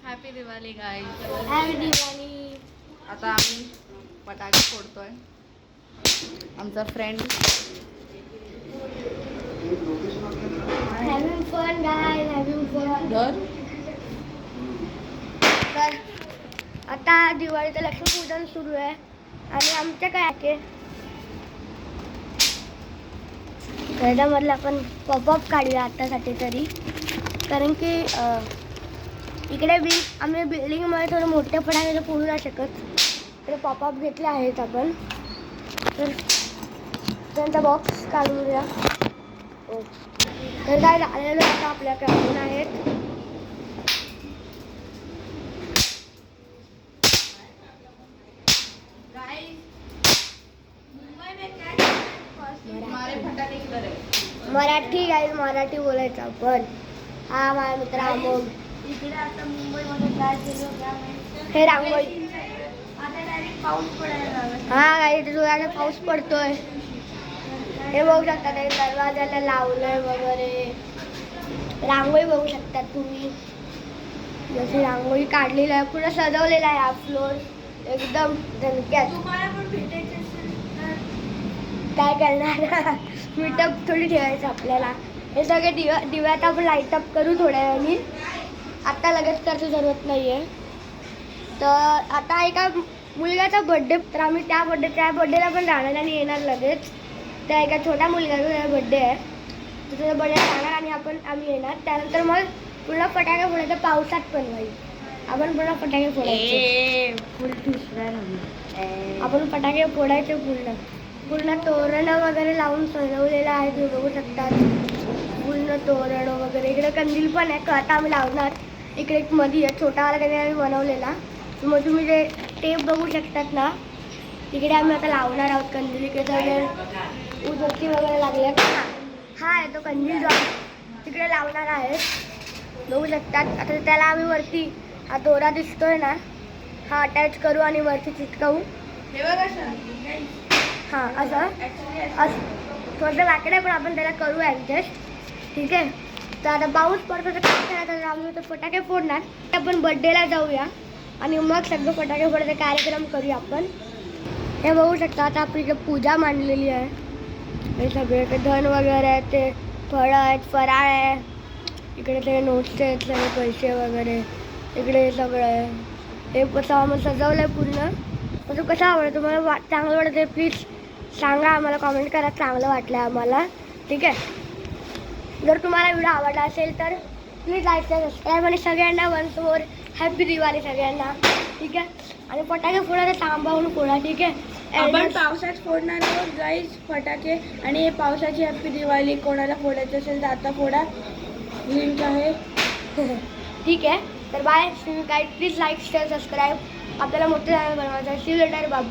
Happy Diwali guys. Happy Diwali. आता आम्ही फटाके फोडतोय. आमचा friend having fun guys, having fun. तर आता दिवाळीचं लक्ष्मीपूजन सुरू आहे आणि आमच्या काय आहे त्याच्यामधलं आपण पॉपअप काढूया आतासाठी तरी, कारण की इकडे आम्ही बिल्डिंगमध्ये थोडं मोठ्या फटाके फोडू नाही शकत, तर पॉपअप घेतले आहेत आपण. तर त्यांचा बॉक्स काढूया. तर काय झालेलं आता आपल्याकडे अजून आहेत. मराठी गाईज, मराठी बोलायचं आपण. हा माझा मित्र अमोल. इकडे आता मुंबईमध्ये काय केलं हे रांगोळी. पाऊस पडायला. हा गाईज जोराने पाऊस पडतोय. हे बघू शकता, ते दरवाजाला लावलंय वगैरे. रांगोळी बघू शकता तुम्ही. जशी रांगोळी काढलेली आहे, पुढे सजवलेला आहे हा फ्लोर एकदम झणक्यात. तुम्हाला पण भेटायचं असेल तर काय करणार, मीटअप थोडी ठेवायचं आपल्याला. हे सगळे दिव्यात आपण लाईटअप करू थोड्या वेळाने. आता लगेच करायची जरूरत नाही आहे. तर आता एका मुलगाचा बड्डे, तर आम्ही त्या बड्डेला पण राहणार आणि येणार लगेच. त्या एका छोट्या मुलगाचा बड्डे आहे, तर त्याचा बड्डे राहणार आणि आम्ही येणार. त्यानंतर मग पुन्हा फटाके फोडायचे, पावसात पण नाही. आपण पुन्हा फटाके फोडायचे. आपण फटाके फोडायचे पूर्ण तोरणं वगैरे लावून सजवलेलं आहे, तुम्ही बघू शकता. पूर्ण तोरण वगैरे. इकडे कंदील पण आहे, आता आम्ही लावणार. इकडे एक मध्ये आहे छोटावाला, त्याने आम्ही बनवलेला. मग तुम्ही जे टेप बघू शकतात ना, तिकडे आम्ही आता लावणार आहोत कंदील. इकडे सगळे उदबत्ती वगैरे लागल्या. हा आहे तो कंदील जो तिकडे लावणार आहे, बघू शकतात. आता त्याला आम्ही वरती हा दोरा दिसतोय ना, हा अटॅच करू आणि वरती चिटकवू. हां असं थोडंसं वाकडं, पण आपण त्याला करू ॲडजस्ट. ठीक आहे. तर आता पाऊस पडतो तर काय करायचं, आम्ही तर फटाके फोडणार. आपण बड्डेला जाऊया आणि मग सगळं फटाके फोडायचा कार्यक्रम करूया आपण. हे बघू शकता, आता आपली इकडे पूजा मांडलेली आहे. हे सगळे ते धन वगैरे आहे, ते फळं आहेत, फराळ आहे. इकडे ते नोट्स आहेत, सगळे पैसे वगैरे. इकडे सगळं आहे. हे कसं आम्हाला सजवलं आहे पूर्ण. म्हणजे कसं आवडतं तुम्हाला, चांगलं वाटतं प्लीज सांगा आम्हाला, कॉमेंट करा चांगलं वाटलं आम्हाला. ठीक आहे. जर तुम्हाला व्हिडिओ आवडला असेल तर प्लीज लाईक सबस्क्राईब आणि सगळ्यांना वन्स मोर हॅपी दिवाळी सगळ्यांना. ठीक आहे. आणि फटाके फोडायला थांबावून फोडा. ठीक आहे. आपण पावसात फोडणार आहोत गाईज फटाके, आणि हे पावसाची हॅपी दिवाळी. कोणाला फोडायचं असेल तर आता फोडा, लिंक आहे. ठीक आहे. तर बाय. काय प्लीज लाईक शेअर सबस्क्राईब. आपल्याला मोठं चॅनल बनवायचं आहे. See you later. बाय.